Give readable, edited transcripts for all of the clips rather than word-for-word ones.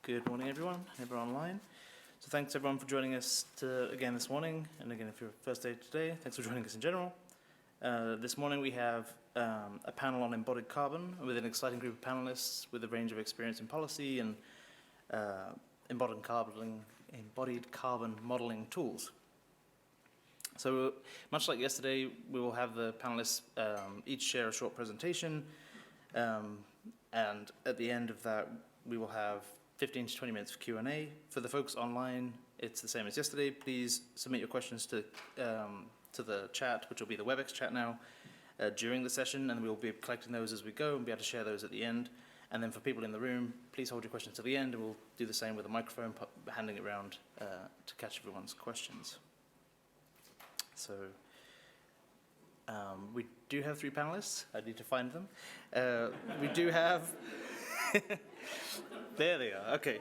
Good morning, everyone online. So thanks, everyone, for joining us again this morning. And again, if you're first day today, thanks for joining us in general. This morning we have a panel on embodied carbon with an exciting group of panelists with a range of experience in policy and embodied carbon modeling tools. So much like yesterday, we will have the panelists each share a short presentation, and at the end of that, we will have 15 to 20 minutes for Q&A. For the folks online, it's the same as yesterday. Please submit your questions to the chat, which will be the WebEx chat now, during the session, and we'll be collecting those as we go and be able to share those at the end. And then for people in the room, please hold your questions to the end, and we'll do the same with a microphone, handing it around to catch everyone's questions. So we do have 3 panelists. I need to find them. We do have... There they are, okay.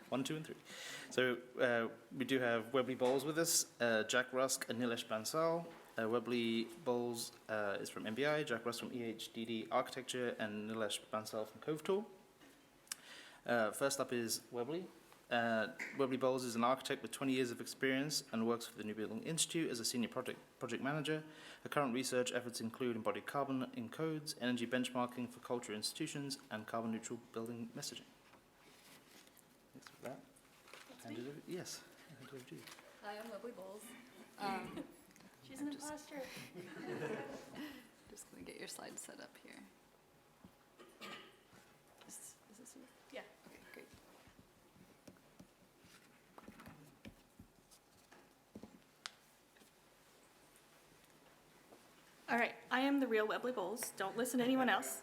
1, 2, and 3. So we do have Webley Bowles with us, Jack Rusk and Nilesh Bansal. Webley Bowles is from MBI, Jack Rusk from EHDD Architecture, and Nilesh Bansal from Cove Tool. First up is Webley. Webley Bowles is an architect with 20 years of experience and works for the New Building Institute as a senior project manager. Her current research efforts include embodied carbon in codes, energy benchmarking for cultural institutions, and carbon neutral building messaging. Thanks for that. Yes, hand it over to you. Hi, I'm Webley Bowles. She's an imposter. Just going to get your slides set up here. Is this you? Yeah. Okay, great. All right, I am the real Webley Bowles. Don't listen to anyone else.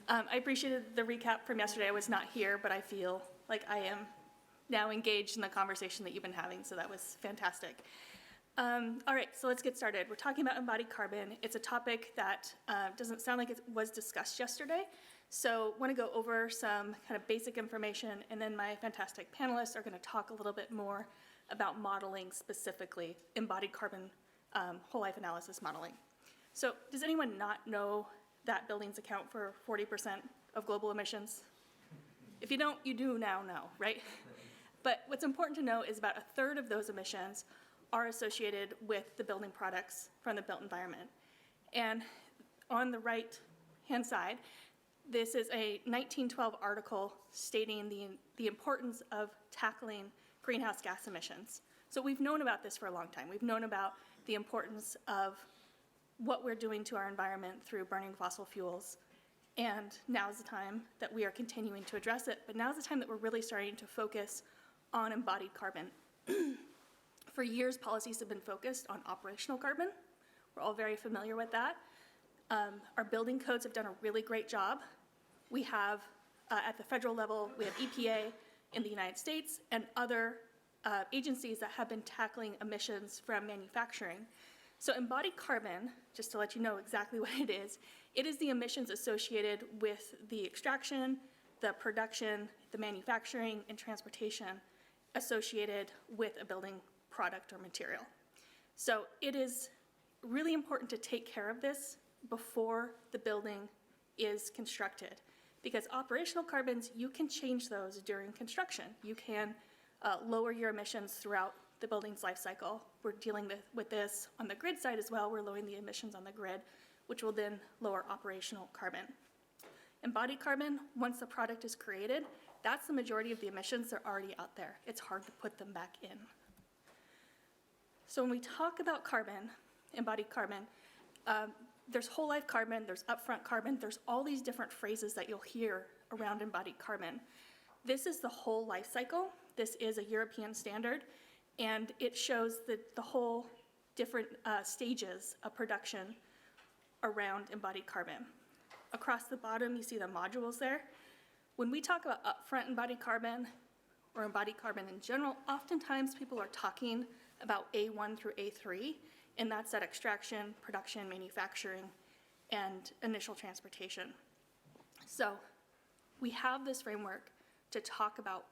I appreciated the recap from yesterday. I was not here, but I feel like I am now engaged in the conversation that you've been having, so that was fantastic. All right, so let's get started. We're talking about embodied carbon. It's a topic that doesn't sound like it was discussed yesterday, so I want to go over some kind of basic information, and then my fantastic panelists are going to talk a little bit more about modeling, specifically embodied carbon whole life analysis modeling. So does anyone not know that buildings account for 40% of global emissions? If you don't, you do now know, right? But what's important to know is about 1/3 of those emissions are associated with the building products from the built environment. And on the right-hand side, this is a 1912 article stating the importance of tackling greenhouse gas emissions. So we've known about this for a long time. We've known about the importance of what we're doing to our environment through burning fossil fuels. And now's the time that we are continuing to address it, but now's the time that we're really starting to focus on embodied carbon. For years, policies have been focused on operational carbon. We're all very familiar with that. Our building codes have done a really great job. We have, at the federal level, we have EPA in the United States and other agencies that have been tackling emissions from manufacturing. So embodied carbon, just to let you know exactly what it is the emissions associated with the extraction, the production, the manufacturing, and transportation associated with a building product or material. So it is really important to take care of this before the building is constructed, because operational carbons, you can change those during construction. You can lower your emissions throughout the building's life cycle. We're dealing with this on the grid side as well. We're lowering the emissions on the grid, which will then lower operational carbon. Embodied carbon, once the product is created, that's the majority of the emissions that are already out there. It's hard to put them back in. So when we talk about carbon, embodied carbon, there's whole life carbon, there's upfront carbon, there's all these different phrases that you'll hear around embodied carbon. This is the whole life cycle. This is a European standard, and it shows the whole different stages of production around embodied carbon. Across the bottom, you see the modules there. When we talk about upfront embodied carbon or embodied carbon in general, oftentimes people are talking about A1 through A3, and that's that extraction, production, manufacturing, and initial transportation. So we have this framework to talk about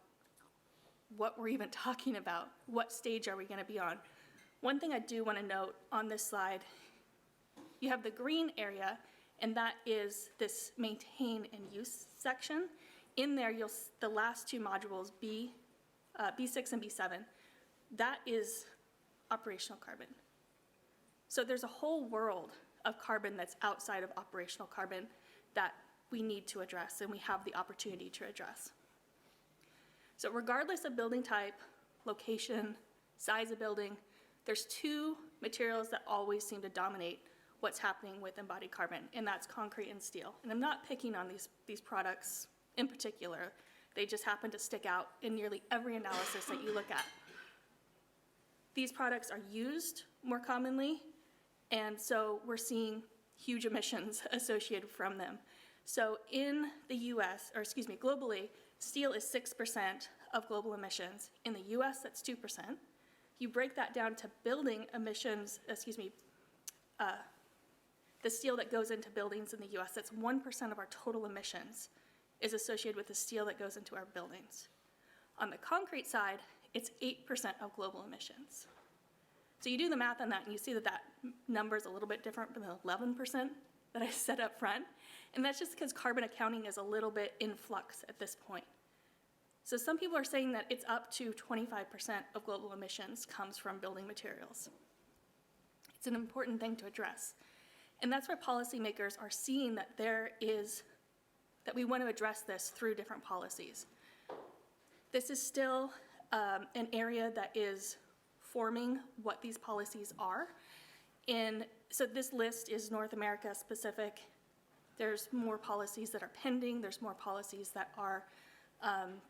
what we're even talking about. What stage are we going to be on? One thing I do want to note on this slide, you have the green area, and that is this maintain and use section. In there, the last two modules, B6 and B7, that is operational carbon. So there's a whole world of carbon that's outside of operational carbon that we need to address and we have the opportunity to address. So regardless of building type, location, size of building, there's two materials that always seem to dominate what's happening with embodied carbon, and that's concrete and steel. And I'm not picking on these products in particular. They just happen to stick out in nearly every analysis that you look at. These products are used more commonly, and so we're seeing huge emissions associated from them. So in the US, or excuse me, globally, steel is 6% of global emissions. In the US, that's 2%. You break that down to building emissions, the steel that goes into buildings in the US, that's 1% of our total emissions is associated with the steel that goes into our buildings. On the concrete side, it's 8% of global emissions. So you do the math on that and you see that that number is a little bit different from the 11% that I said up front. And that's just because carbon accounting is a little bit in flux at this point. So some people are saying that it's up to 25% of global emissions comes from building materials. It's an important thing to address. And that's why policymakers are seeing that that we want to address this through different policies. This is still an area that is forming what these policies are. So this list is North America specific. There's more policies that are pending. There's more policies that are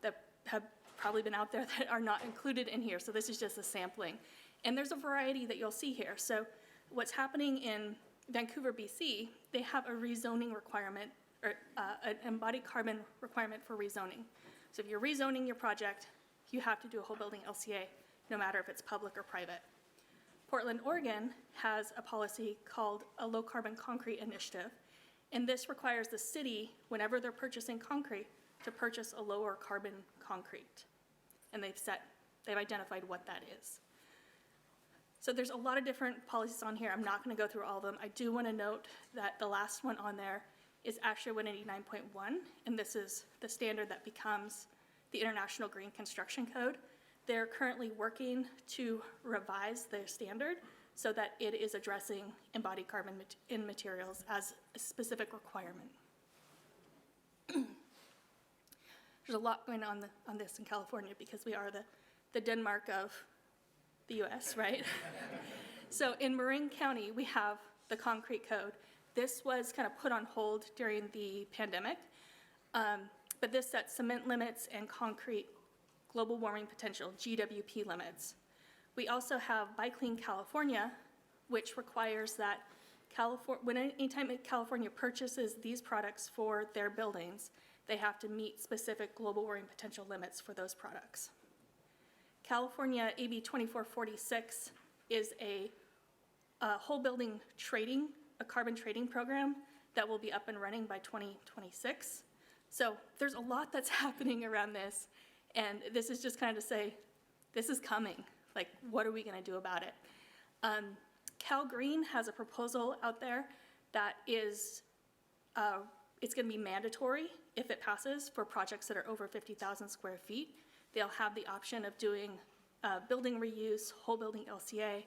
that have probably been out there that are not included in here. So this is just a sampling. And there's a variety that you'll see here. So what's happening in Vancouver, BC, they have a rezoning requirement, or an embodied carbon requirement for rezoning. So if you're rezoning your project, you have to do a whole building LCA, no matter if it's public or private. Portland, Oregon has a policy called a low carbon concrete initiative, and this requires the city, whenever they're purchasing concrete, to purchase a lower carbon concrete. And they've identified what that is. So there's a lot of different policies on here. I'm not going to go through all of them. I do want to note that the last one on there is ASHRAE 189.1, and this is the standard that becomes the International Green Construction Code. They're currently working to revise their standard so that it is addressing embodied carbon in materials as a specific requirement. There's a lot going on this in California because we are the Denmark of the US, right? So in Marin County, we have the concrete code. This was kind of put on hold during the pandemic, but this sets cement limits and concrete global warming potential, GWP limits. We also have Buy Clean California, which requires that anytime California purchases these products for their buildings, they have to meet specific global warming potential limits for those products. California AB 2446 is a whole building trading, a carbon trading program that will be up and running by 2026. So there's a lot that's happening around this, and this is just kind of to say, this is coming. Like, what are we going to do about it? Cal Green has a proposal out there that is, it's going to be mandatory if it passes for projects that are over 50,000 square feet. They'll have the option of doing building reuse, whole building LCA,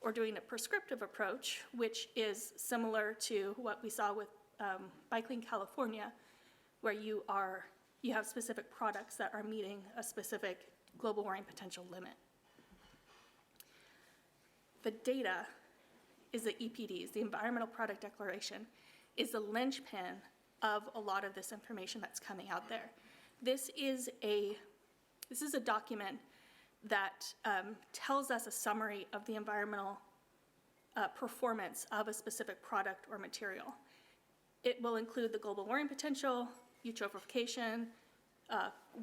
or doing a prescriptive approach, which is similar to what we saw with Buy Clean California, where you have specific products that are meeting a specific global warming potential limit. The data is the EPDs, the Environmental Product Declaration, is the linchpin of a lot of this information that's coming out there. This is a document that tells us a summary of the environmental performance of a specific product or material. It will include the global warming potential, eutrophication,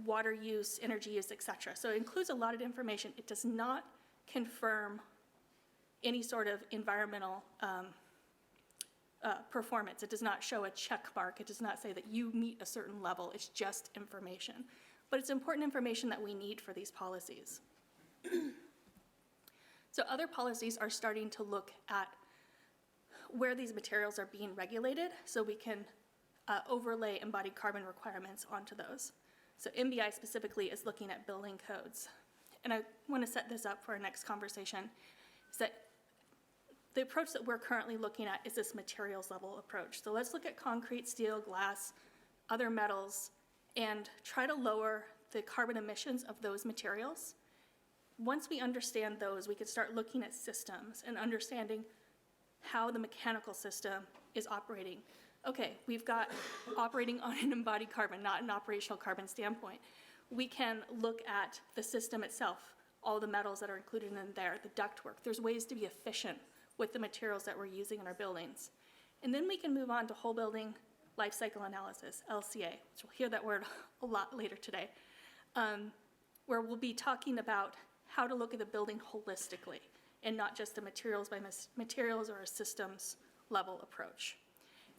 water use, energy use, et cetera. So it includes a lot of information. It does not confirm any sort of environmental performance. It does not show a check mark. It does not say that you meet a certain level. It's just information. But it's important information that we need for these policies. So other policies are starting to look at where these materials are being regulated so we can overlay embodied carbon requirements onto those. So MBI specifically is looking at building codes. And I want to set this up for our next conversation, is that the approach that we're currently looking at is this materials level approach. So let's look at concrete, steel, glass, other metals, and try to lower the carbon emissions of those materials. Once we understand those, we can start looking at systems and understanding how the mechanical system is operating. Okay, we've got operating on an embodied carbon, not an operational carbon standpoint. We can look at the system itself, all the metals that are included in there, the ductwork. There's ways to be efficient with the materials that we're using in our buildings. And then we can move on to whole building life cycle analysis, LCA, which we'll hear that word a lot later today, where we'll be talking about how to look at the building holistically and not just a materials by materials or a systems level approach.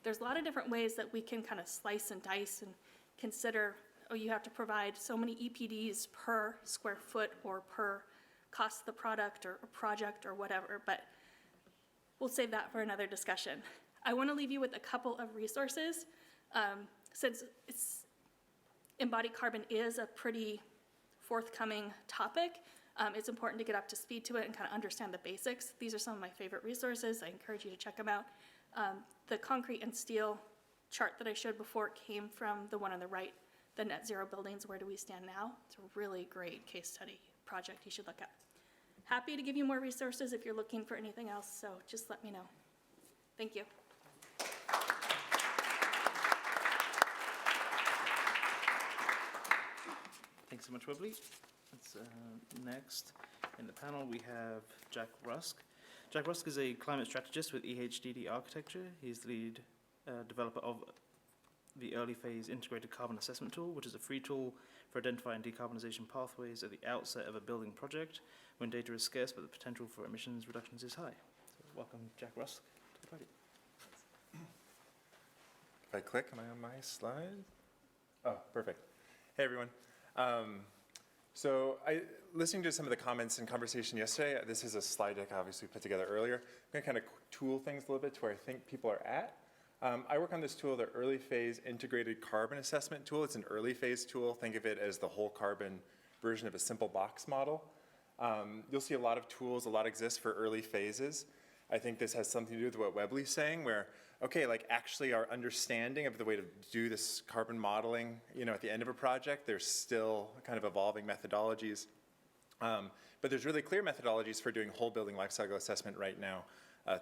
There's a lot of different ways that we can kind of slice and dice and consider, oh, you have to provide so many EPDs per square foot or per cost of the product or project or whatever, but we'll save that for another discussion. I want to leave you with a couple of resources. Since embodied carbon is a pretty forthcoming topic, it's important to get up to speed to it and kind of understand the basics. These are some of my favorite resources. I encourage you to check them out. The concrete and steel chart that I showed before came from the one on the right, the net zero buildings, where do we stand now? It's a really great case study project you should look at. Happy to give you more resources if you're looking for anything else, so just let me know. Thank you. Thanks so much, Webley. Next in the panel, we have Jack Rusk. Jack Rusk is a climate strategist with EHDD Architecture. He's the lead developer of the early phase integrated carbon assessment tool, which is a free tool for identifying decarbonization pathways at the outset of a building project when data is scarce but the potential for emissions reductions is high. So welcome, Jack Rusk, to the party. If I click, am I on my slide? Oh, perfect. Hey, everyone. Listening to some of the comments and conversation yesterday, this is a slide deck I obviously put together earlier. I'm going to kind of tool things a little bit to where I think people are at. I work on this tool, the early phase integrated carbon assessment tool. It's an early phase tool. Think of it as the whole carbon version of a simple box model. You'll see a lot of tools, a lot exist for early phases. I think this has something to do with what Webley's saying, where, okay, like actually our understanding of the way to do this carbon modeling, at the end of a project, there's still kind of evolving methodologies. But there's really clear methodologies for doing whole building lifecycle assessment right now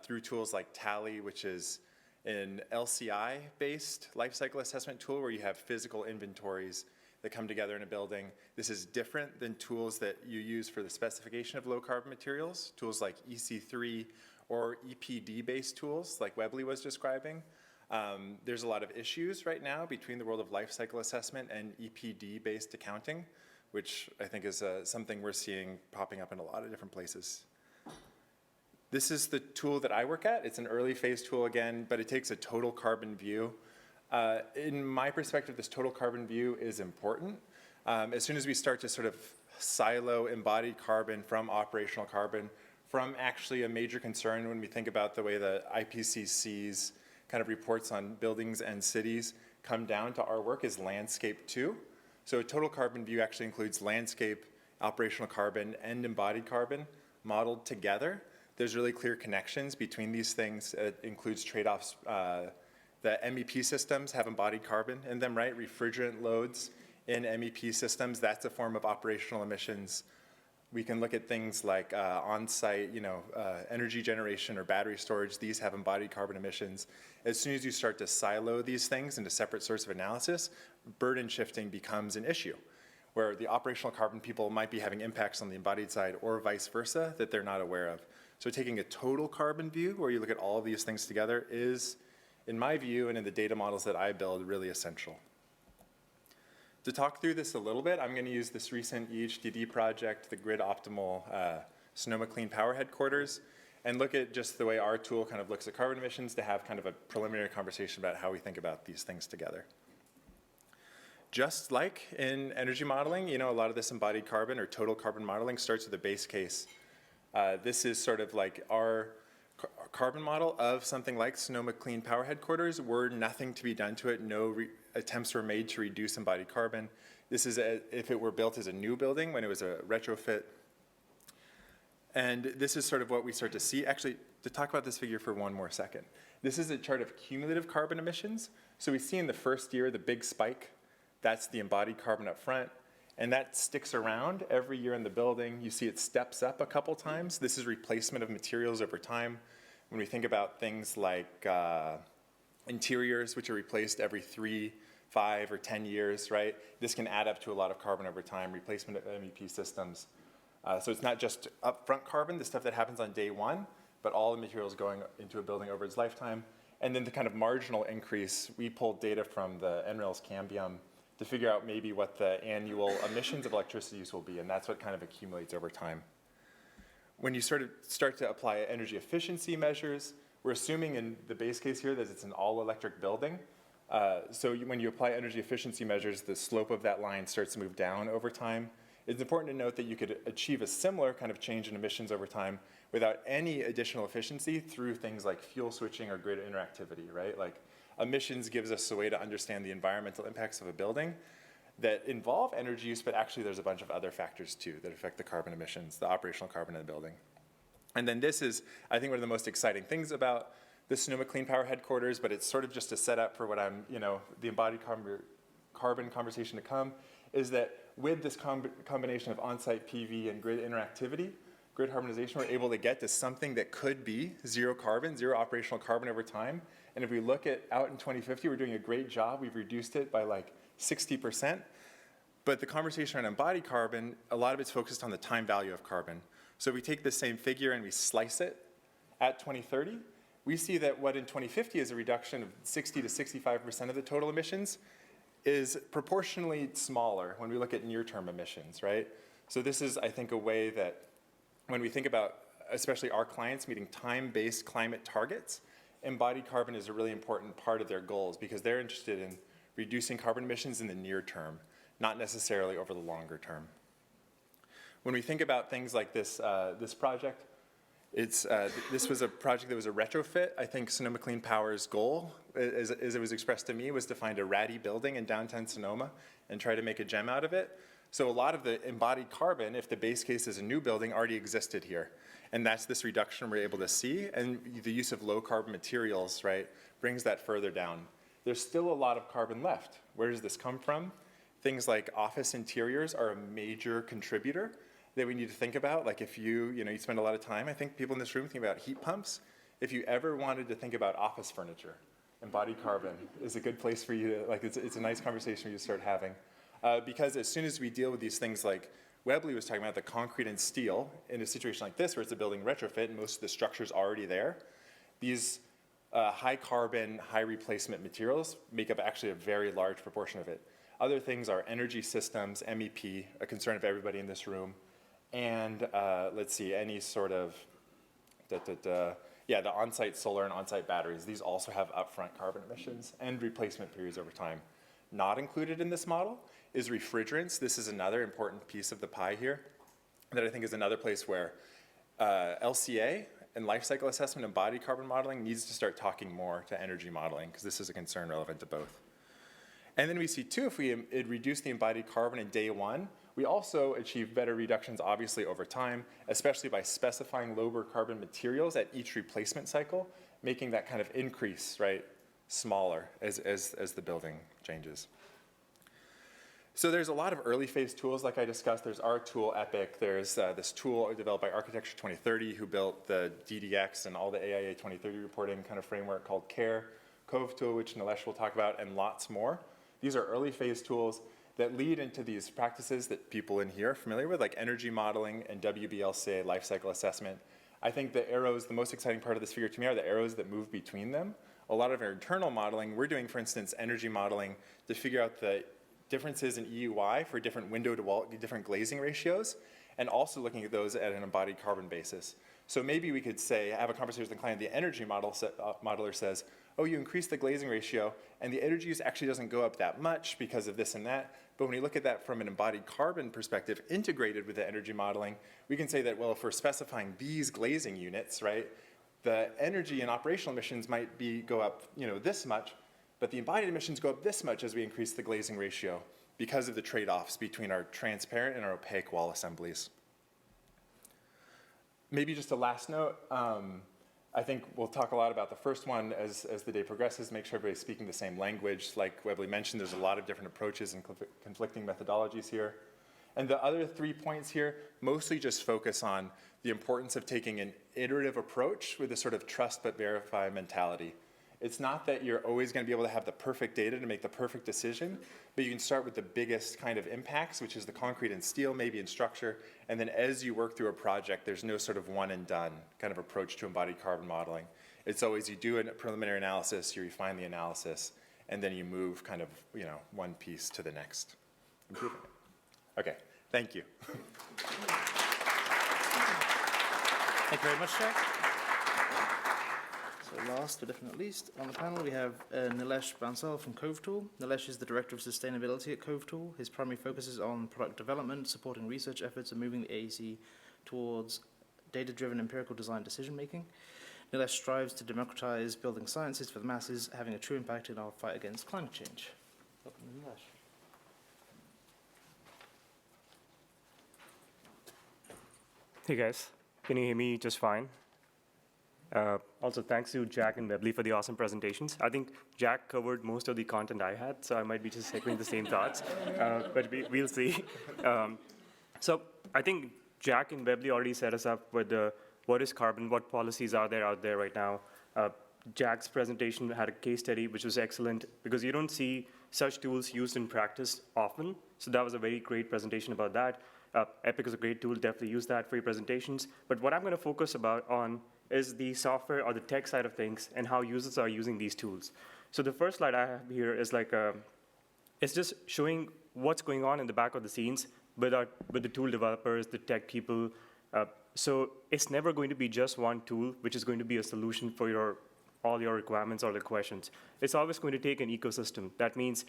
through tools like Tally, which is an LCI-based lifecycle assessment tool where you have physical inventories that come together in a building. This is different than tools that you use for the specification of low carbon materials, tools like EC3 or EPD-based tools like Webley was describing. There's a lot of issues right now between the world of lifecycle assessment and EPD-based accounting, which I think is something we're seeing popping up in a lot of different places. This is the tool that I work at. It's an early phase tool again, but it takes a total carbon view. In my perspective, this total carbon view is important. As soon as we start to sort of silo embodied carbon from operational carbon, from actually a major concern when we think about the way the IPCC's kind of reports on buildings and cities come down to our work is landscape too. So a total carbon view actually includes landscape, operational carbon, and embodied carbon modeled together. There's really clear connections between these things. It includes trade-offs. The MEP systems have embodied carbon in them, right? Refrigerant loads in MEP systems, that's a form of operational emissions. We can look at things like on-site, energy generation or battery storage. These have embodied carbon emissions. As soon as you start to silo these things into separate sorts of analysis, burden shifting becomes an issue, where the operational carbon people might be having impacts on the embodied side or vice versa that they're not aware of. So taking a total carbon view where you look at all of these things together is, in my view and in the data models that I build, really essential. To talk through this a little bit, I'm going to use this recent EHDD project, the Grid Optimal Sonoma Clean Power Headquarters, and look at just the way our tool kind of looks at carbon emissions to have kind of a preliminary conversation about how we think about these things together. Just like in energy modeling, a lot of this embodied carbon or total carbon modeling starts with a base case. This is sort of like our carbon model of something like Sonoma Clean Power Headquarters were nothing to be done to it. No attempts were made to reduce embodied carbon. This is if it were built as a new building, when it was a retrofit. And this is sort of what we start to see. Actually, to talk about this figure for one more second. This is a chart of cumulative carbon emissions. So we see in the first year, the big spike, that's the embodied carbon up front. And that sticks around every year in the building. You see it steps up a couple times. This is replacement of materials over time. When we think about things like interiors, which are replaced every 3, 5, or 10 years, right? This can add up to a lot of carbon over time, replacement of MEP systems. So it's not just upfront carbon, the stuff that happens on day one, but all the materials going into a building over its lifetime. And then the kind of marginal increase, we pulled data from the NREL's CalBEM to figure out maybe what the annual emissions of electricity use will be, and that's what kind of accumulates over time. When you start to apply energy efficiency measures, we're assuming in the base case here that it's an all-electric building. When you apply energy efficiency measures, the slope of that line starts to move down over time. It's important to note that you could achieve a similar kind of change in emissions over time without any additional efficiency through things like fuel switching or grid interactivity, right? Like emissions gives us a way to understand the environmental impacts of a building that involve energy use, but actually there's a bunch of other factors too that affect the carbon emissions, the operational carbon in the building. And then this is, I think, one of the most exciting things about the Sonoma Clean Power Headquarters, but it's sort of just a setup for what the embodied carbon conversation to come, is that with this combination of on-site PV and grid interactivity, grid harmonization, we're able to get to something that could be zero carbon, zero operational carbon over time. And if we look at out in 2050, we're doing a great job. We've reduced it by like 60%. But the conversation on embodied carbon, a lot of it's focused on the time value of carbon. So if we take the same figure and we slice it at 2030, we see that what in 2050 is a reduction of 60 to 65% of the total emissions is proportionally smaller when we look at near-term emissions, right? So this is, I think, a way that when we think about, especially our clients meeting time-based climate targets, embodied carbon is a really important part of their goals because they're interested in reducing carbon emissions in the near term, not necessarily over the longer term. When we think about things like this, this project, this was a project that was a retrofit. I think Sonoma Clean Power's goal, as it was expressed to me, was to find a ratty building in downtown Sonoma and try to make a gem out of it. So a lot of the embodied carbon, if the base case is a new building, already existed here. And that's this reduction we're able to see. And the use of low carbon materials, right, brings that further down. There's still a lot of carbon left. Where does this come from? Things like office interiors are a major contributor that we need to think about. Like if you spend a lot of time, I think people in this room think about heat pumps. If you ever wanted to think about office furniture, embodied carbon is a good place for you to, like, it's a nice conversation you start having. Because as soon as we deal with these things like Webley was talking about, the concrete and steel, in a situation like this where it's a building retrofit and most of the structure's already there, these high carbon, high replacement materials make up actually a very large proportion of it. Other things are energy systems, MEP, a concern of everybody in this room, and let's see, any sort of, the on-site solar and on-site batteries. These also have upfront carbon emissions and replacement periods over time. Not included in this model is refrigerants. This is another important piece of the pie here that I think is another place where LCA and life cycle assessment and body carbon modeling needs to start talking more to energy modeling because this is a concern relevant to both. And then we see too, if we reduce the embodied carbon in day one, we also achieve better reductions obviously over time, especially by specifying lower carbon materials at each replacement cycle, making that kind of increase, right, smaller as the building changes. So there's a lot of early phase tools like I discussed. There's our tool, EPIC. There's this tool developed by Architecture 2030 who built the DDX and all the AIA 2030 reporting kind of framework called CARE, Cove tool, which Nilesh will talk about, and lots more. These are early phase tools that lead into these practices that people in here are familiar with, like energy modeling and WBLCA life cycle assessment. I think the arrows, the most exciting part of this figure to me are the arrows that move between them. A lot of our internal modeling, we're doing, for instance, energy modeling to figure out the differences in EUI for different window to wall, different glazing ratios, and also looking at those at an embodied carbon basis. So maybe we could say, have a conversation with the client, the energy modeler says, oh, you increase the glazing ratio, and the energy use actually doesn't go up that much because of this and that. But when we look at that from an embodied carbon perspective, integrated with the energy modeling, we can say that, well, if we're specifying these glazing units, right, the energy and operational emissions might go up this much, but the embodied emissions go up this much as we increase the glazing ratio because of the trade-offs between our transparent and our opaque wall assemblies. Maybe just a last note, I think we'll talk a lot about the first one as the day progresses, make sure everybody's speaking the same language. Like Webley mentioned, there's a lot of different approaches and conflicting methodologies here. And the other 3 points here mostly just focus on the importance of taking an iterative approach with a sort of trust but verify mentality. It's not that you're always going to be able to have the perfect data to make the perfect decision, but you can start with the biggest kind of impacts, which is the concrete and steel, maybe in structure, and then as you work through a project, there's no sort of one and done kind of approach to embodied carbon modeling. It's always you do a preliminary analysis, you refine the analysis, and then you move kind of, one piece to the next. Improving it. Okay, thank you. Thank you very much, Jack. So last but definitely not least, on the panel we have Nilesh Bansal from Cove Tool. Nilesh is the Director of Sustainability at Cove Tool. His primary focus is on product development, supporting research efforts and moving the AEC towards data-driven empirical design decision-making. Nilesh strives to democratize building sciences for the masses, having a true impact in our fight against climate change. Welcome, Nilesh. Hey guys, can you hear me just fine? Also, thanks to Jack and Webley for the awesome presentations. I think Jack covered most of the content I had, so I might be just echoing the same thoughts, but we'll see. So I think Jack and Webley already set us up with what is carbon, what policies are there out there right now. Jack's presentation had a case study, which was excellent, because you don't see such tools used in practice often, so that was a very great presentation about that. Epic is a great tool, definitely use that for your presentations. But what I'm going to focus on is the software or the tech side of things and how users are using these tools. So the first slide I have here is it's just showing what's going on in the back of the scenes with the tool developers, the tech people. So it's never going to be just one tool, which is going to be a solution for all your requirements or the questions. It's always going to take an ecosystem. That means,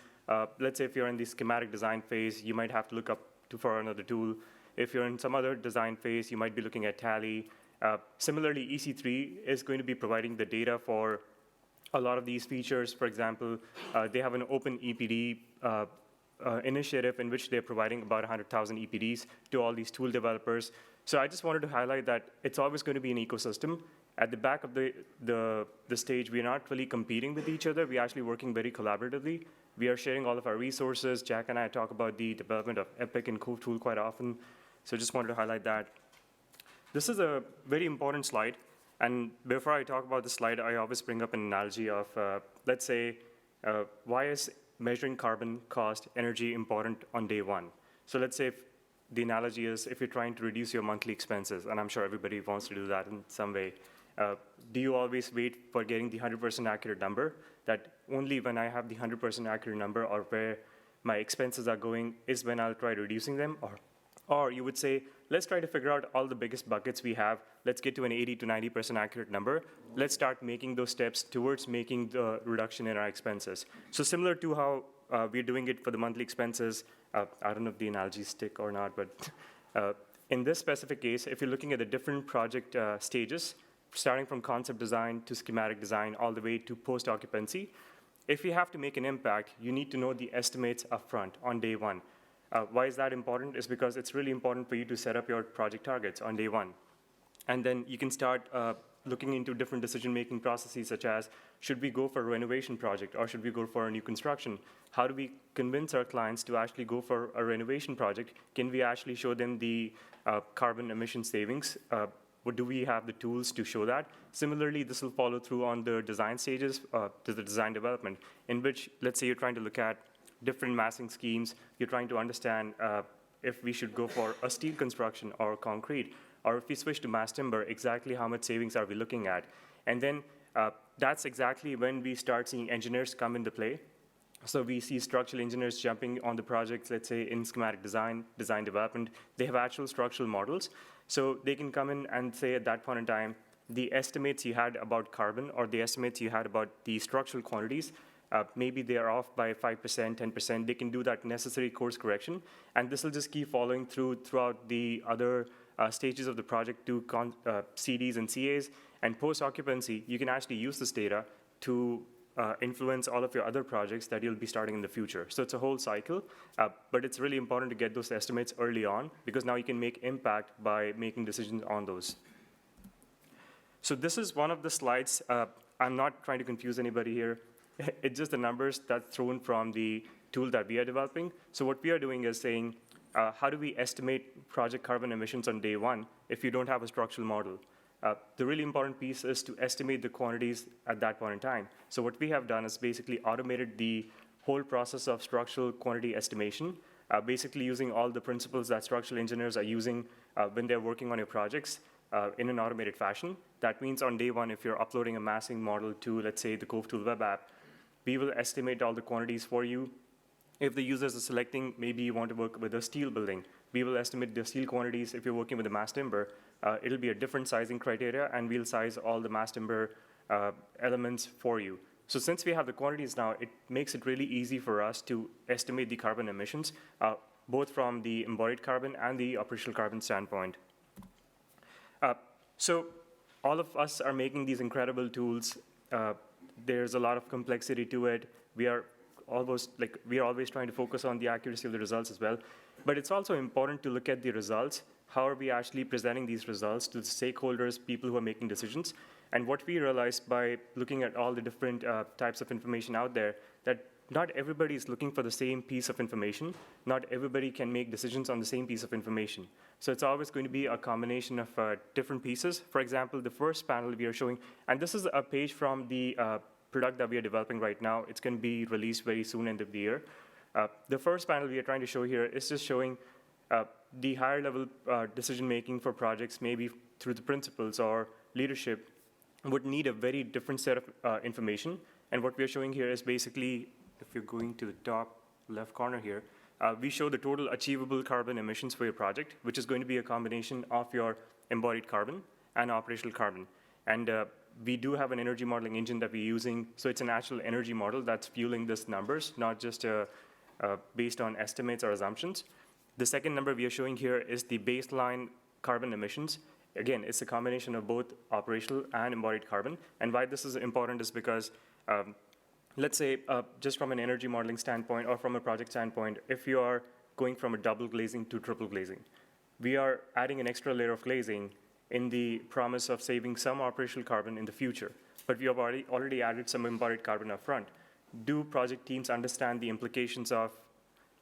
let's say if you're in the schematic design phase, you might have to look up for another tool. If you're in some other design phase, you might be looking at Tally. Similarly, EC3 is going to be providing the data for a lot of these features. For example, they have an open EPD initiative in which they're providing about 100,000 EPDs to all these tool developers. So I just wanted to highlight that it's always going to be an ecosystem. At the back of the stage, we're not really competing with each other. We're actually working very collaboratively. We are sharing all of our resources. Jack and I talk about the development of Epic and Cove Tool quite often. So just wanted to highlight that. This is a very important slide. And before I talk about the slide, I always bring up an analogy of, let's say, why is measuring carbon cost energy important on day one? So let's say the analogy is if you're trying to reduce your monthly expenses, and I'm sure everybody wants to do that in some way, do you always wait for getting the 100% accurate number? That only when I have the 100% accurate number or where my expenses are going is when I'll try reducing them? Or you would say, let's try to figure out all the biggest buckets we have. Let's get to an 80 to 90% accurate number. Let's start making those steps towards making the reduction in our expenses. So similar to how we're doing it for the monthly expenses, I don't know if the analogies stick or not, but in this specific case, if you're looking at the different project stages, starting from concept design to schematic design all the way to post-occupancy, if you have to make an impact, you need to know the estimates upfront on day one. Why is that important? It's because it's really important for you to set up your project targets on day one. And then you can start looking into different decision-making processes, such as, should we go for a renovation project or should we go for a new construction? How do we convince our clients to actually go for a renovation project? Can we actually show them the carbon emission savings? Do we have the tools to show that? Similarly, this will follow through on the design stages to the design development, in which, let's say you're trying to look at different massing schemes, you're trying to understand if we should go for a steel construction or concrete, or if we switch to mass timber, exactly how much savings are we looking at? And then that's exactly when we start seeing engineers come into play. So we see structural engineers jumping on the projects, let's say in schematic design, design development. They have actual structural models. So they can come in and say at that point in time, the estimates you had about carbon or the estimates you had about the structural quantities, maybe they are off by 5%, 10%. They can do that necessary course correction. And this will just keep following throughout the other stages of the project to CDs and CAs. And post-occupancy, you can actually use this data to influence all of your other projects that you'll be starting in the future. So it's a whole cycle, but it's really important to get those estimates early on, because now you can make impact by making decisions on those. So this is one of the slides. I'm not trying to confuse anybody here. It's just the numbers that's thrown from the tool that we are developing. So what we are doing is saying, how do we estimate project carbon emissions on day one if you don't have a structural model? The really important piece is to estimate the quantities at that point in time. So what we have done is basically automated the whole process of structural quantity estimation, basically using all the principles that structural engineers are using when they're working on your projects in an automated fashion. That means on day one, if you're uploading a massing model to, let's say, the Cove tool web app, we will estimate all the quantities for you. If the users are selecting, maybe you want to work with a steel building, we will estimate the steel quantities. If you're working with a mass timber, it'll be a different sizing criteria, and we'll size all the mass timber elements for you. So since we have the quantities now, it makes it really easy for us to estimate the carbon emissions, both from the embodied carbon and the operational carbon standpoint. So all of us are making these incredible tools. There's a lot of complexity to it. We are always trying to focus on the accuracy of the results as well. But it's also important to look at the results. How are we actually presenting these results to the stakeholders, people who are making decisions? And what we realized by looking at all the different types of information out there, that not everybody is looking for the same piece of information. Not everybody can make decisions on the same piece of information. So it's always going to be a combination of different pieces. For example, the first panel we are showing, and this is a page from the product that we are developing right now. It's going to be released very soon, end of the year. The first panel we are trying to show here is just showing the higher level decision-making for projects, maybe through the principals or leadership, would need a very different set of information. And what we are showing here is basically, if you're going to the top left corner here, we show the total achievable carbon emissions for your project, which is going to be a combination of your embodied carbon and operational carbon. And we do have an energy modeling engine that we're using, so it's an actual energy model that's fueling these numbers, not just based on estimates or assumptions. The second number we are showing here is the baseline carbon emissions. Again, it's a combination of both operational and embodied carbon. And why this is important is because, let's say, just from an energy modeling standpoint or from a project standpoint, if you are going from a double glazing to triple glazing, we are adding an extra layer of glazing in the promise of saving some operational carbon in the future. But we have already added some embodied carbon up front. Do project teams understand the implications of,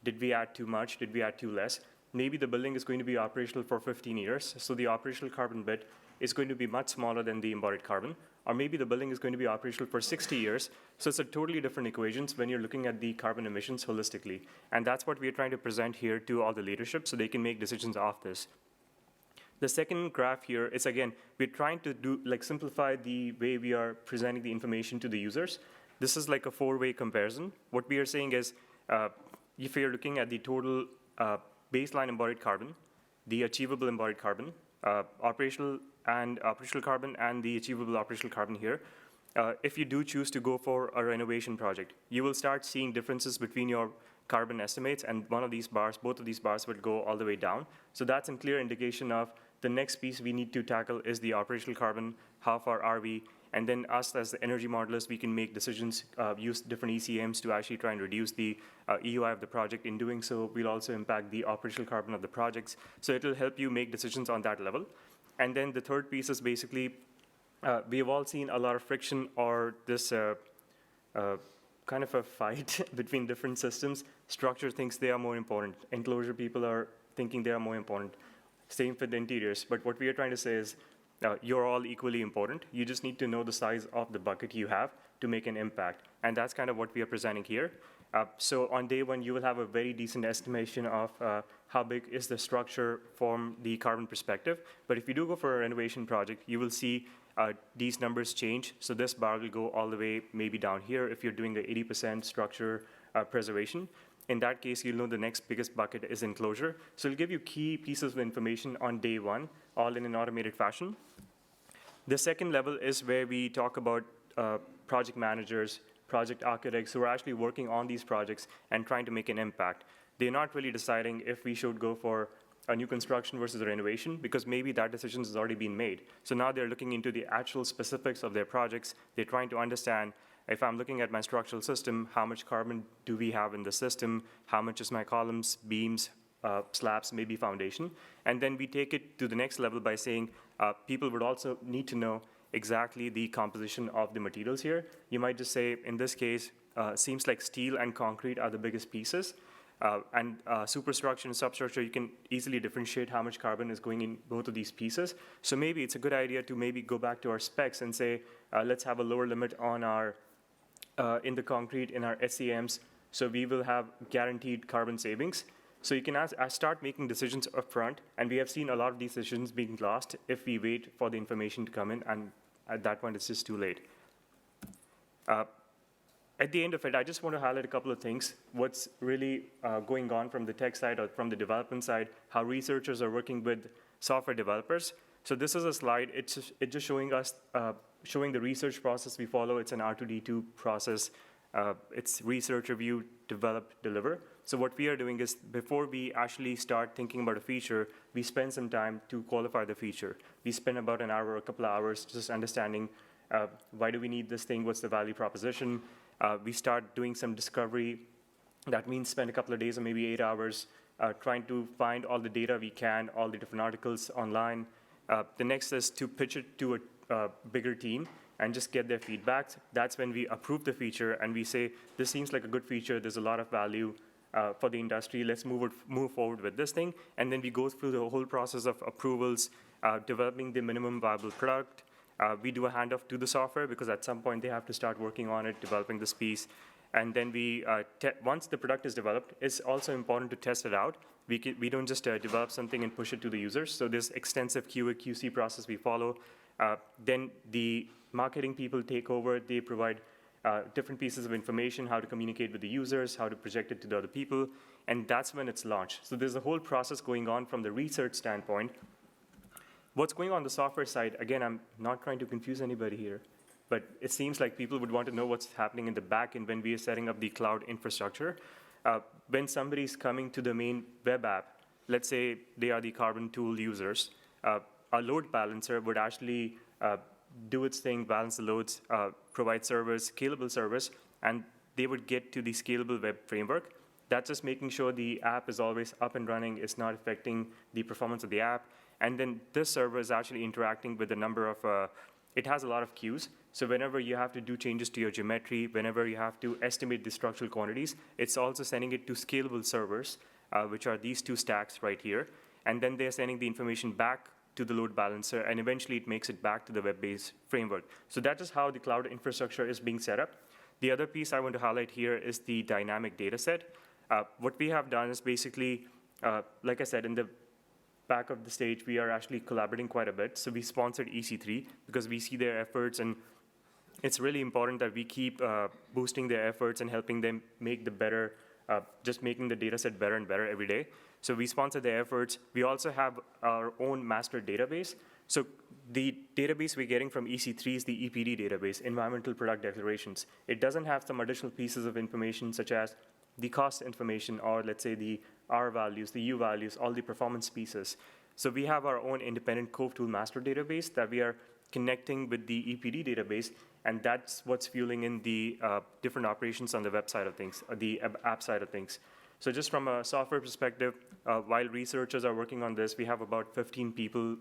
did we add too much, did we add too less? Maybe the building is going to be operational for 15 years, so the operational carbon bit is going to be much smaller than the embodied carbon. Or maybe the building is going to be operational for 60 years, so it's a totally different equations when you're looking at the carbon emissions holistically. And that's what we're trying to present here to all the leadership so they can make decisions off this. The second graph here is, again, we're trying to simplify the way we are presenting the information to the users. This is like a four-way comparison. What we are saying is, if you're looking at the total baseline embodied carbon, the achievable embodied carbon, operational carbon, and the achievable operational carbon here, if you do choose to go for a renovation project, you will start seeing differences between your carbon estimates, and both of these bars will go all the way down. So that's a clear indication of the next piece we need to tackle is the operational carbon. How far are we? And then us as the energy modelers, we can make decisions, use different ECMs to actually try and reduce the EUI of the project. In doing so, we'll also impact the operational carbon of the projects. So it'll help you make decisions on that level. And then the third piece is basically, we have all seen a lot of friction or this kind of a fight between different systems. Structure thinks they are more important. Enclosure people are thinking they are more important. Same for the interiors. But what we are trying to say is, you're all equally important. You just need to know the size of the bucket you have to make an impact. And that's kind of what we are presenting here. So on day one, you will have a very decent estimation of how big is the structure from the carbon perspective. But if you do go for a renovation project, you will see these numbers change. So this bar will go all the way maybe down here if you're doing the 80% structure preservation. In that case, you'll know the next biggest bucket is enclosure. So it'll give you key pieces of information on day one, all in an automated fashion. The second level is where we talk about project managers, project architects who are actually working on these projects and trying to make an impact. They're not really deciding if we should go for a new construction versus a renovation, because maybe that decision has already been made. So now they're looking into the actual specifics of their projects. They're trying to understand, if I'm looking at my structural system, how much carbon do we have in the system? How much is my columns, beams, slabs, maybe foundation? And then we take it to the next level by saying people would also need to know exactly the composition of the materials here. You might just say, in this case, seems like steel and concrete are the biggest pieces. And superstructure and substructure, you can easily differentiate how much carbon is going in both of these pieces. So maybe it's a good idea to maybe go back to our specs and say, let's have a lower limit on our, in the concrete, in our SCMs, so we will have guaranteed carbon savings. So you can start making decisions upfront, and we have seen a lot of these decisions being lost if we wait for the information to come in, and at that point, it's just too late. At the end of it, I just want to highlight a couple of things. What's really going on from the tech side or from the development side, how researchers are working with software developers. So this is a slide. It's just showing us, showing the research process we follow. It's an R2D2 process. It's research, review, develop, deliver. So what we are doing is, before we actually start thinking about a feature, we spend some time to qualify the feature. We spend about an hour or a couple of hours just understanding why do we need this thing, what's the value proposition. We start doing some discovery. That means spend a couple of days or maybe 8 hours trying to find all the data we can, all the different articles online. The next is to pitch it to a bigger team and just get their feedback. That's when we approve the feature and we say, this seems like a good feature, there's a lot of value for the industry, let's move forward with this thing. And then we go through the whole process of approvals, developing the minimum viable product. We do a handoff to the software, because at some point they have to start working on it, developing this piece. And then we, once the product is developed, it's also important to test it out. We don't just develop something and push it to the users. So there's extensive QA, QC process we follow. Then the marketing people take over. They provide different pieces of information, how to communicate with the users, how to project it to the other people. And that's when it's launched. So there's a whole process going on from the research standpoint. What's going on the software side, again, I'm not trying to confuse anybody here, but it seems like people would want to know what's happening in the back end when we are setting up the cloud infrastructure. When somebody's coming to the main web app, let's say they are the Carbon tool users, our load balancer would actually do its thing, balance the loads, provide servers, scalable service, and they would get to the scalable web framework. That's just making sure the app is always up and running, it's not affecting the performance of the app. And then this server is actually interacting with a number of, it has a lot of queues. So whenever you have to do changes to your geometry, whenever you have to estimate the structural quantities, it's also sending it to scalable servers, which are these two stacks right here. And then they're sending the information back to the load balancer, and eventually it makes it back to the web-based framework. So that is how the cloud infrastructure is being set up. The other piece I want to highlight here is the dynamic data set. What we have done is basically, like I said, in the back of the stage, we are actually collaborating quite a bit. So we sponsored EC3 because we see their efforts, and it's really important that we keep boosting their efforts and helping them make the better, just making the data set better and better every day. So we sponsor their efforts. We also have our own master database. So the database we're getting from EC3 is the EPD database, Environmental Product Declarations. It doesn't have some additional pieces of information such as the cost information, or let's say the R values, the U values, all the performance pieces. So we have our own independent Cove tool master database that we are connecting with the EPD database, and that's what's fueling in the different operations on the web side of things, the app side of things. So just from a software perspective, while researchers are working on this, we have about 15 people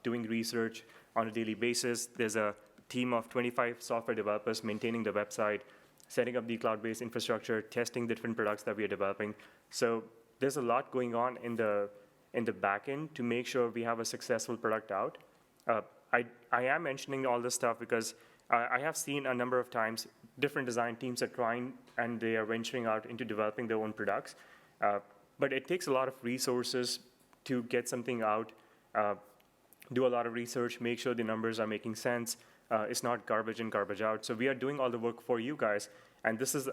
doing research on a daily basis. There's a team of 25 software developers maintaining the website, setting up the cloud-based infrastructure, testing the different products that we are developing. So there's a lot going on in the back end to make sure we have a successful product out. I am mentioning all this stuff because I have seen a number of times different design teams are trying and they are venturing out into developing their own products. But it takes a lot of resources to get something out, do a lot of research, make sure the numbers are making sense. It's not garbage in, garbage out. So we are doing all the work for you guys, and this is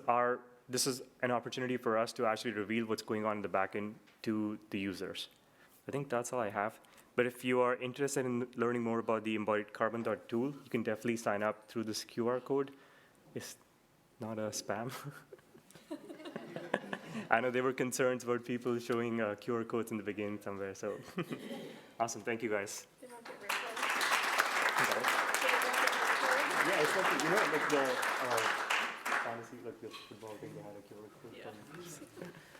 an opportunity for us to actually reveal what's going on in the back end to the users. I think that's all I have. But if you are interested in learning more about the Embodied Carbon.tool, you can definitely sign up through this QR code. It's not a spam. I know there were concerns about people showing QR codes in the beginning somewhere, so awesome. Thank you, guys. Yeah, it's like, you know, like the, honestly, like the football thing, they had a QR code.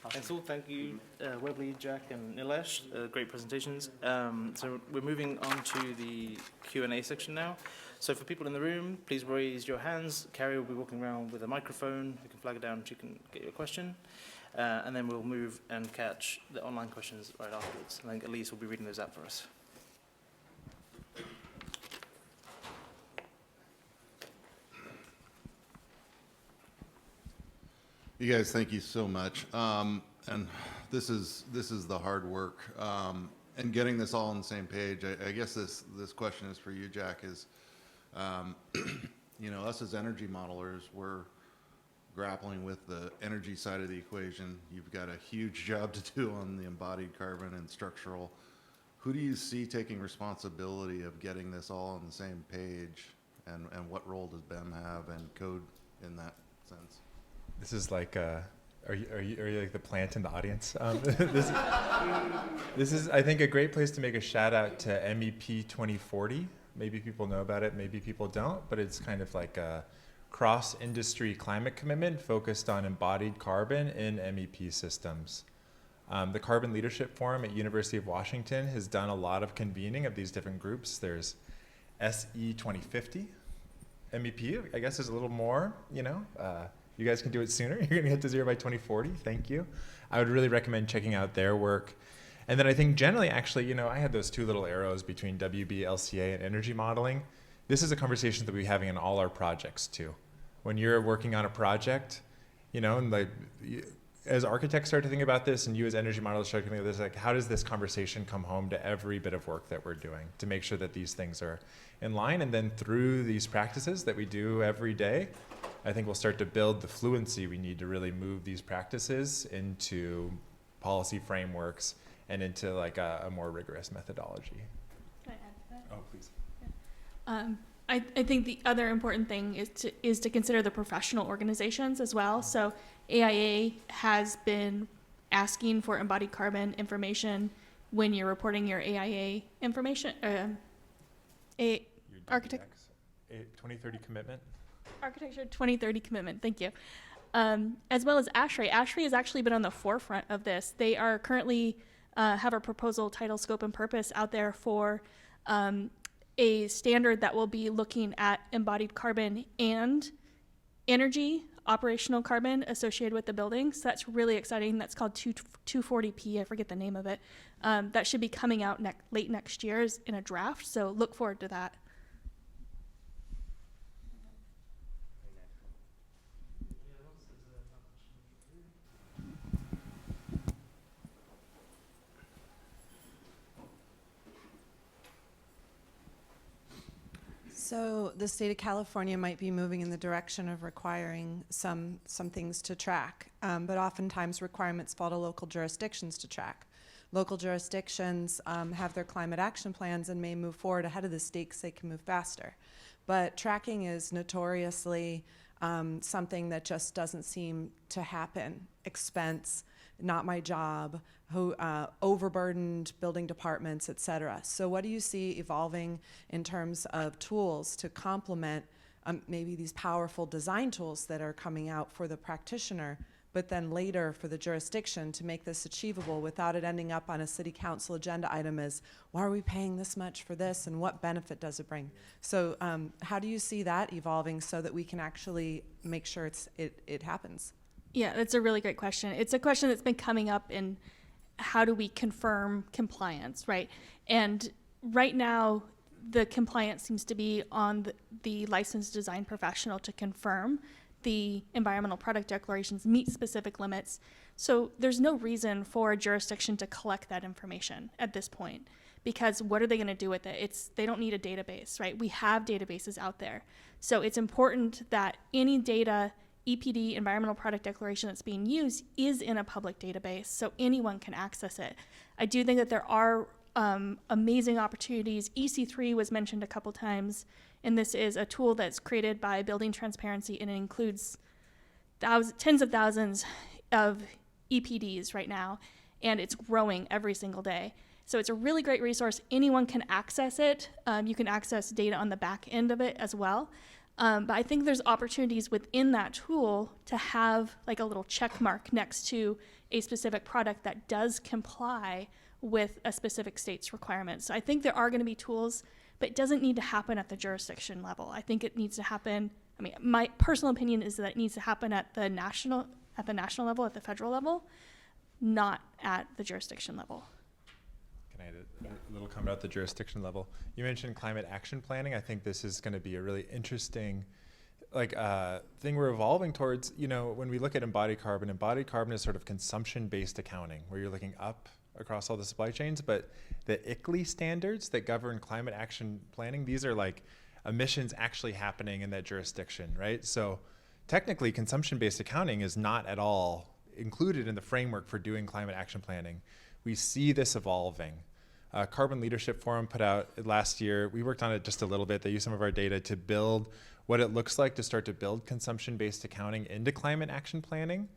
Awesome. So thank you, Webley, Jack, and Nilesh. Great presentations. So we're moving on to the Q&A section now. So for people in the room, please raise your hands. Carrie will be walking around with a microphone. You can flag it down so you can get your question. And then we'll move and catch the online questions right afterwards. I think Elise will be reading those out for us. You guys, thank you so much. And this is the hard work. And getting this all on the same page. I guess this question is for you, Jack. Is you know, us as energy modelers, we're grappling with the energy side of the equation. You've got a huge job to do on the embodied carbon and structural. Who do you see taking responsibility of getting this all on the same page? And what role does BEM have and code in that sense? This is like, are you like the plant in the audience? This is, I think, a great place to make a shout out to MEP 2040. Maybe people know about it, maybe people don't, but it's kind of like a cross-industry climate commitment focused on embodied carbon in MEP systems. The Carbon Leadership Forum at University of Washington has done a lot of convening of these different groups. There's SE 2050. MEP, I guess, is a little more, you know. You guys can do it sooner. You're going to get to zero by 2040. Thank you. I would really recommend checking out their work. And then I think generally, actually, you know, I had those two little arrows between WB, LCA, and energy modeling. This is a conversation that we're having in all our projects too. When you're working on a project, you know, and like as architects start to think about this, and you as energy modelers start to think about this, like how does this conversation come home to every bit of work that we're doing to make sure that these things are in line? And then through these practices that we do every day, I think we'll start to build the fluency we need to really move these practices into policy frameworks and into like a more rigorous methodology. Can I add to that? Oh, please. I think the other important thing is to consider the professional organizations as well. So AIA has been asking for embodied carbon information when you're reporting your AIA information. Architect 2030 commitment. Architecture 2030 commitment, thank you. As well as ASHRAE. ASHRAE has actually been on the forefront of this. They are currently have a proposal, title, scope, and purpose out there for a standard that will be looking at embodied carbon and energy, operational carbon associated with the building. So that's really exciting. That's called 240p, I forget the name of it. That should be coming out late next year in a draft, so look forward to that. So the state of California might be moving in the direction of requiring some things to track, but oftentimes requirements fall to local jurisdictions to track. Local jurisdictions have their climate action plans and may move forward ahead of the state because they can move faster. But tracking is notoriously something that just doesn't seem to happen. Expense, not my job, overburdened building departments, et cetera. So what do you see evolving in terms of tools to complement maybe these powerful design tools that are coming out for the practitioner, but then later for the jurisdiction to make this achievable without it ending up on a city council agenda item as, why are we paying this much for this and what benefit does it bring? So how do you see that evolving so that we can actually make sure it happens? Yeah, that's a really great question. It's a question that's been coming up in how do we confirm compliance, right? And right now, the compliance seems to be on the licensed design professional to confirm the environmental product declarations meet specific limits. So there's no reason for a jurisdiction to collect that information at this point, because what are they going to do with it? They don't need a database, right? We have databases out there. So it's important that any data EPD, environmental product declaration, that's being used is in a public database so anyone can access it. I do think that there are amazing opportunities. EC3 was mentioned a couple times, and this is a tool that's created by Building Transparency, and it includes tens of thousands of EPDs right now, and it's growing every single day. So it's a really great resource. Anyone can access it. You can access data on the back end of it as well. But I think there's opportunities within that tool to have like a little check mark next to a specific product that does comply with a specific state's requirements. So I think there are going to be tools, but it doesn't need to happen at the jurisdiction level. I think it needs to happen, I mean, my personal opinion is that it needs to happen at the national level, at the federal level, not at the jurisdiction level. Can I add a little comment at the jurisdiction level? You mentioned climate action planning. I think this is going to be a really interesting thing we're evolving towards. You know, when we look at embodied carbon is sort of consumption-based accounting, where you're looking up across all the supply chains, but the ICLEI standards that govern climate action planning, these are like emissions actually happening in that jurisdiction, right? So technically, consumption-based accounting is not at all included in the framework for doing climate action planning. We see this evolving. Carbon Leadership Forum put out last year, we worked on it just a little bit. They used some of our data to build what it looks like to start to build consumption-based accounting into climate action planning.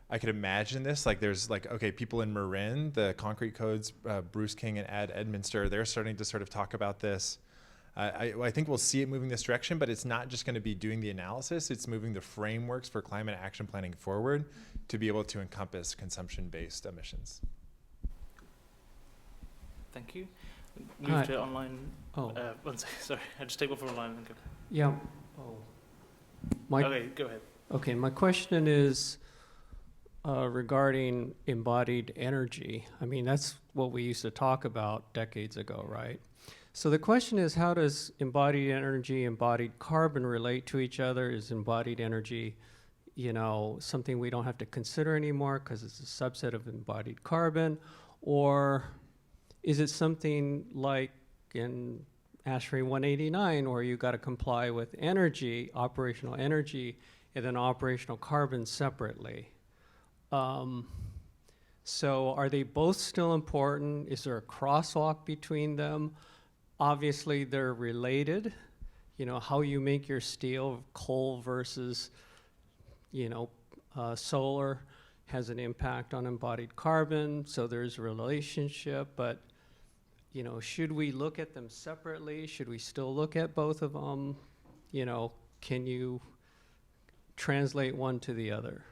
I could imagine this, like there's like, okay, people in Marin, the concrete codes, Bruce King and Ad Edminster, they're starting to sort of talk about this. I think we'll see it moving this direction, but it's not just gonna be doing the analysis, it's moving the frameworks for climate action planning forward to be able to encompass consumption-based emissions. Thank you. Move Hi. to online. Oh. One second, sorry. I'll just take one from online and go. Yeah. Oh. My, Okay, go ahead. okay, my question is regarding embodied energy. I mean, that's what we used to talk about decades ago, right? So the question is, how does embodied energy, embodied carbon relate to each other? Is embodied energy, you know, something we don't have to consider anymore because it's a subset of embodied carbon? Or is it something like in ASHRAE 189 where you got to comply with energy, operational energy, and then operational carbon separately? So are they both still important? Is there a crosswalk between them? Obviously they're related. You know, how you make your steel, coal versus, you know, solar has an impact on embodied carbon, so there's a relationship, but you know, should we look at them separately? Should we still look at both of them? You know, can you translate one to the other?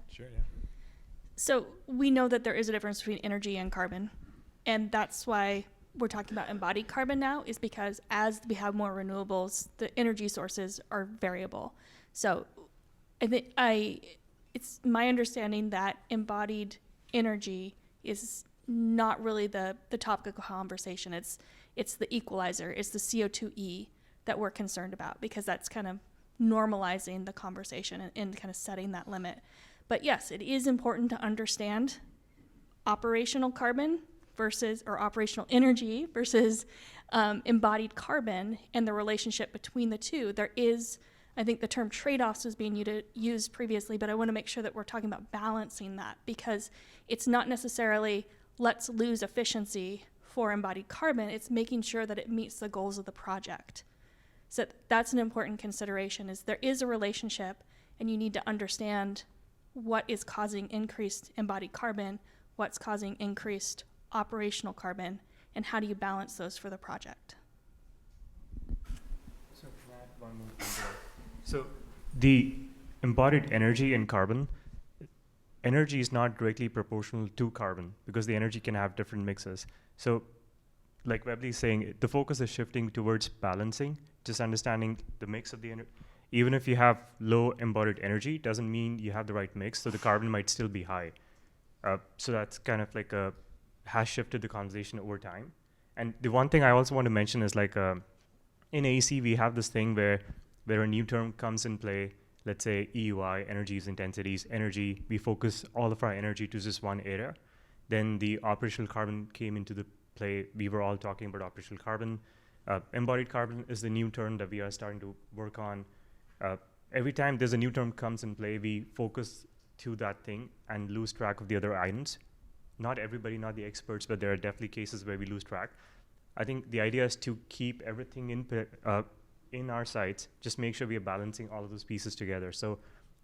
Sure, yeah. So we know that there is a difference between energy and carbon, and that's why we're talking about embodied carbon now, is because as we have more renewables, the energy sources are variable. So I think it's my understanding that embodied energy is not really the topic of conversation. It's the equalizer, it's the CO2e that we're concerned about, because that's kind of normalizing the conversation and kind of setting that limit. But yes, it is important to understand operational carbon versus, or operational energy versus embodied carbon and the relationship between the two. There is, I think the term trade-offs was being used previously, but I want to make sure that we're talking about balancing that, because it's not necessarily let's lose efficiency for embodied carbon, it's making sure that it meets the goals of the project. So that's an important consideration, is there is a relationship and you need to understand what is causing increased embodied carbon, what's causing increased operational carbon, and how do you balance those for the project. So can I add one more thing there? So the embodied energy in carbon, energy is not directly proportional to carbon because the energy can have different mixes. So like Webley is saying, the focus is shifting towards balancing, just understanding the mix of the energy. Even if you have low embodied energy, doesn't mean you have the right mix, so the carbon might still be high. So that's kind of like has shifted the conversation over time. And the one thing I also want to mention is like in AC, we have this thing where a new term comes in play, let's say EUI, energies, intensities, energy, we focus all of our energy to just one area. Then the operational carbon came into the play. We were all talking about operational carbon. Embodied carbon is the new term that we are starting to work on. Every time there's a new term comes in play, we focus to that thing and lose track of the other items. Not everybody, not the experts, but there are definitely cases where we lose track. I think the idea is to keep everything in our sites, just make sure we are balancing all of those pieces together. So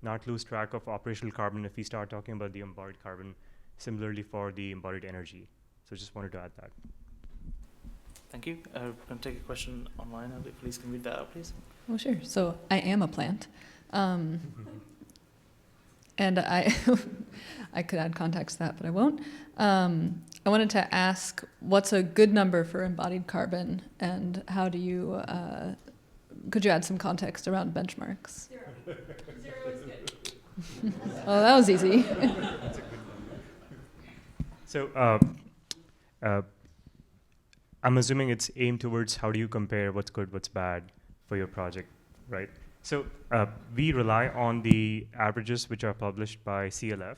not lose track of operational carbon if we start talking about the embodied carbon, similarly for the embodied energy. So just wanted to add that. Thank you. We're going to take a question online. If Elise can read that out, please. Oh, sure. So I am a plant. And I, I could add context to that, but I won't. I wanted to ask, what's a good number for embodied carbon, and how do you, could you add some context around benchmarks? 0. 0 is good. Oh, that was easy. So I'm assuming it's aimed towards how do you compare what's good, what's bad for your project, right? So we rely on the averages which are published by CLF.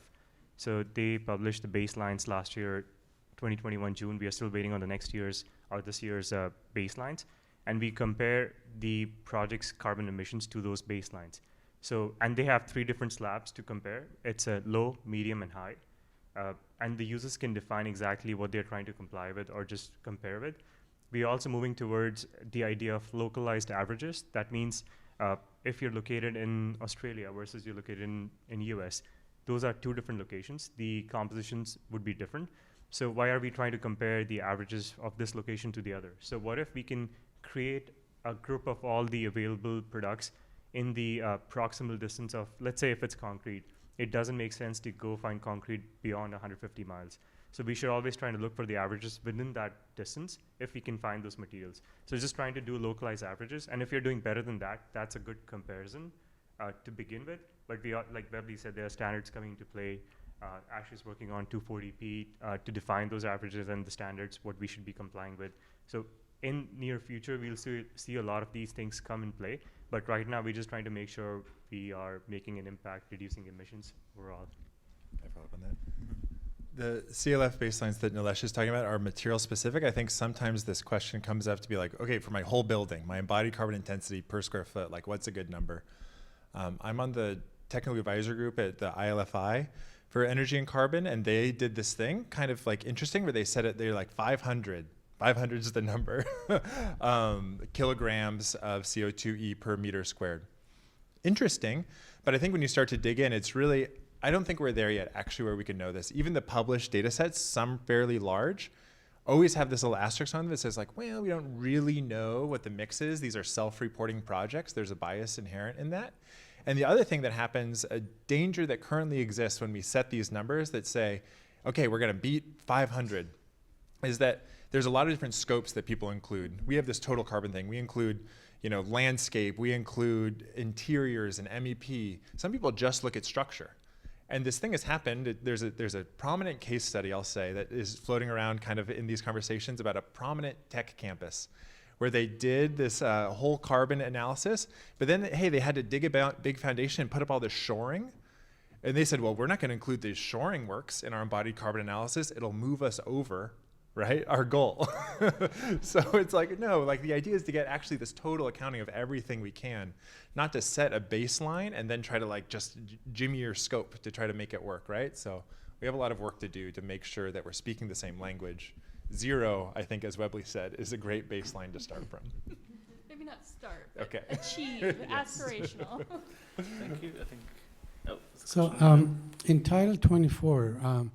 So they published the baselines last year, 2021 June. We are still waiting on the next year's or this year's baselines. And we compare the project's carbon emissions to those baselines. So, and they have 3 different slabs to compare. It's a low, medium, and high. And the users can define exactly what they're trying to comply with or just compare with. We're also moving towards the idea of localized averages. That means if you're located in Australia versus you're located in US, those are 2 different locations. The compositions would be different. So why are we trying to compare the averages of this location to the other? So what if we can create a group of all the available products in the proximal distance of, let's say if it's concrete, it doesn't make sense to go find concrete beyond 150 miles. So we should always try to look for the averages within that distance if we can find those materials. So just trying to do localized averages. And if you're doing better than that, that's a good comparison to begin with. But we are, like Beverly said, there are standards coming into play. Ash is working on 240p to define those averages and the standards, what we should be complying with. So in near future, we'll see a lot of these things come in play. But right now, we're just trying to make sure we are making an impact, reducing emissions overall. Can I follow up on that? The CLF baselines that Nilesh is talking about are material specific. I think sometimes this question comes up to be like, okay, for my whole building, my embodied carbon intensity per square foot, like what's a good number? I'm on the technical advisor group at the ILFI for energy and carbon, and they did this thing kind of like interesting where they said it, they're like 500. 500 is the number, kilograms of CO2e per meter squared. Interesting, but I think when you start to dig in, it's really, I don't think we're there yet actually where we can know this. Even the published data sets, some fairly large, always have this little asterisk on them that says like, well, we don't really know what the mix is. These are self-reporting projects. There's a bias inherent in that. And the other thing that happens, a danger that currently exists when we set these numbers that say, okay, we're gonna beat 500, is that there's a lot of different scopes that people include. We have this total carbon thing. We include, you know, landscape. We include interiors and MEP. Some people just look at structure. And this thing has happened. There's a prominent case study, I'll say, that is floating around kind of in these conversations about a prominent tech campus where they did this whole carbon analysis, but then, hey, they had to dig a big foundation and put up all this shoring. And they said, well, we're not going to include these shoring works in our embodied carbon analysis. It'll move us over, right, our goal. So it's like, no, like the idea is to get actually this total accounting of everything we can, not to set a baseline and then try to like just jimmy your scope to try to make it work, right? So we have a lot of work to do to make sure that we're speaking the same language. 0, I think, as Webley said, is a great baseline to start from. Maybe not start, but Okay. achieve, Yes. aspirational. Thank you. I think. Oh, So in Title 24,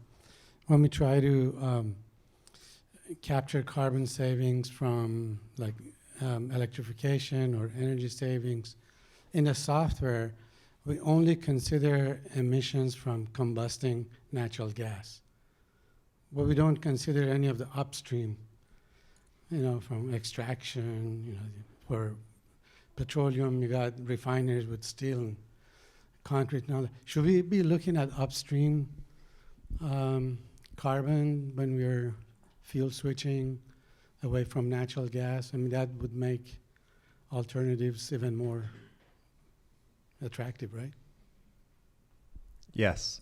when we try to capture carbon savings from like electrification or energy savings, in the software, we only consider emissions from combusting natural gas. But we don't consider any of the upstream, you know, from extraction, you know, for petroleum, you got refineries with steel and concrete and all that. Should we be looking at upstream carbon when we're fuel switching away from natural gas? I mean, that would make alternatives even more attractive, right? Yes.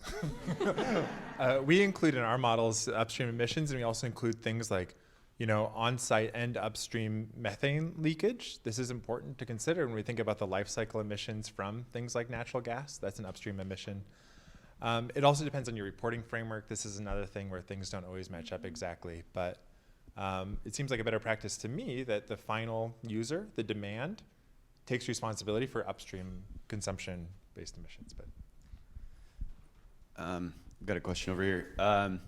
We include in our models upstream emissions, and we also include things like, you know, on-site and upstream methane leakage. This is important to consider when we think about the life cycle emissions from things like natural gas. That's an upstream emission. It also depends on your reporting framework. This is another thing where things don't always match up exactly, but it seems like a better practice to me that the final user, the demand, takes responsibility for upstream consumption-based emissions. But Got a question over here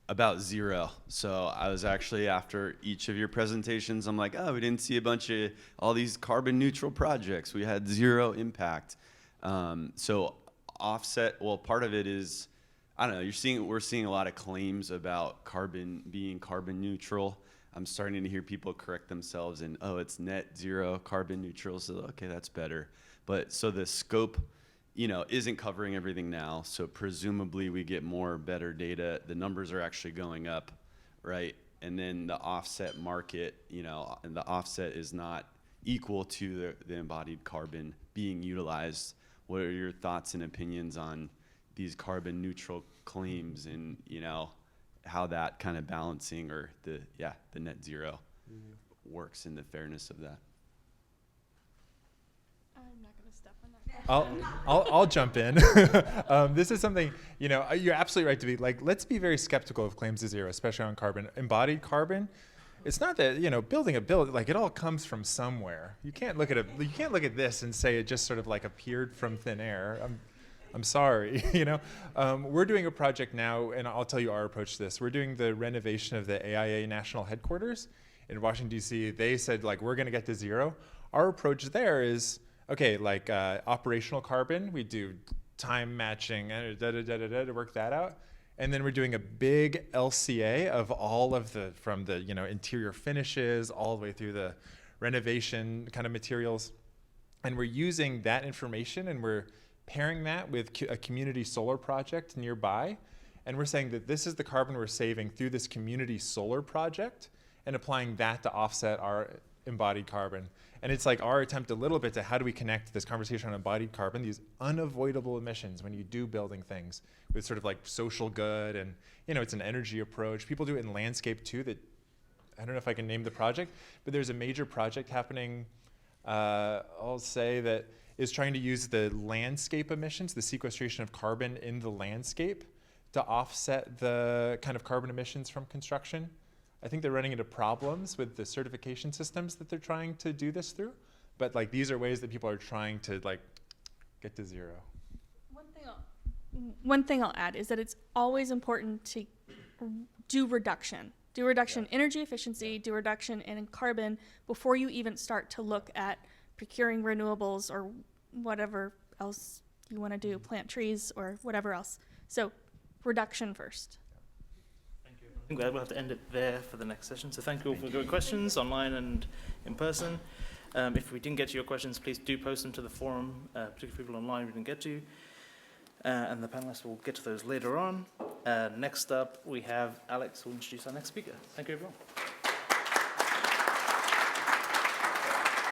about zero. So I was actually, after each of your presentations, I'm like, oh, we didn't see a bunch of all these carbon neutral projects. We had zero impact. So offset, well, part of it is, I don't know, we're seeing a lot of claims about carbon being carbon neutral. I'm starting to hear people correct themselves and, oh, it's net zero carbon neutral. So, okay, that's better. But so the scope, isn't covering everything now. So presumably we get more better data. The numbers are actually going up, right? And then the offset market, and the offset is not equal to the embodied carbon being utilized. What are your thoughts and opinions on these carbon neutral claims and, how that kind of balancing or the net zero works in the fairness of that? I'm not going to step on that. I'll jump in. This is something, you're absolutely right to be like, let's be very skeptical of claims to zero, especially on carbon. Embodied carbon, it's not that, building a building, like it all comes from somewhere. You can't look at this and say it just sort of like appeared from thin air. I'm sorry, We're doing a project now, and I'll tell you our approach to this. We're doing the renovation of the AIA national headquarters in Washington, D.C. They said, like, we're going to get to zero. Our approach there is, okay, like operational carbon, we do time matching, to work that out. And then we're doing a big LCA of all of from the interior finishes all the way through the renovation kind of materials. And we're using that information and we're pairing that with a community solar project nearby. And we're saying that this is the carbon we're saving through this community solar project and applying that to offset our embodied carbon. And it's like our attempt a little bit to how do we connect this conversation on embodied carbon, these unavoidable emissions when you do building things with sort of like social good and, it's an energy approach. People do it in landscape too that, I don't know if I can name the project, but there's a major project happening, I'll say that is trying to use the landscape emissions, the sequestration of carbon in the landscape to offset the kind of carbon emissions from construction. I think they're running into problems with the certification systems that they're trying to do this through. But like these are ways that people are trying to like get to zero. One thing I'll add is that it's always important to do reduction. Do reduction in energy efficiency, do reduction in carbon before you even start to look at procuring renewables or whatever else you want to do, plant trees or whatever else. So reduction first. Thank you. I think we'll have to end it there for the next session. So thank you all for good questions online and in person. If we didn't get to your questions, please do post them to the forum, particularly people online we didn't get to. And the panelists will get to those later on. Next up, we have Alex who will introduce our next speaker. Thank you, everyone.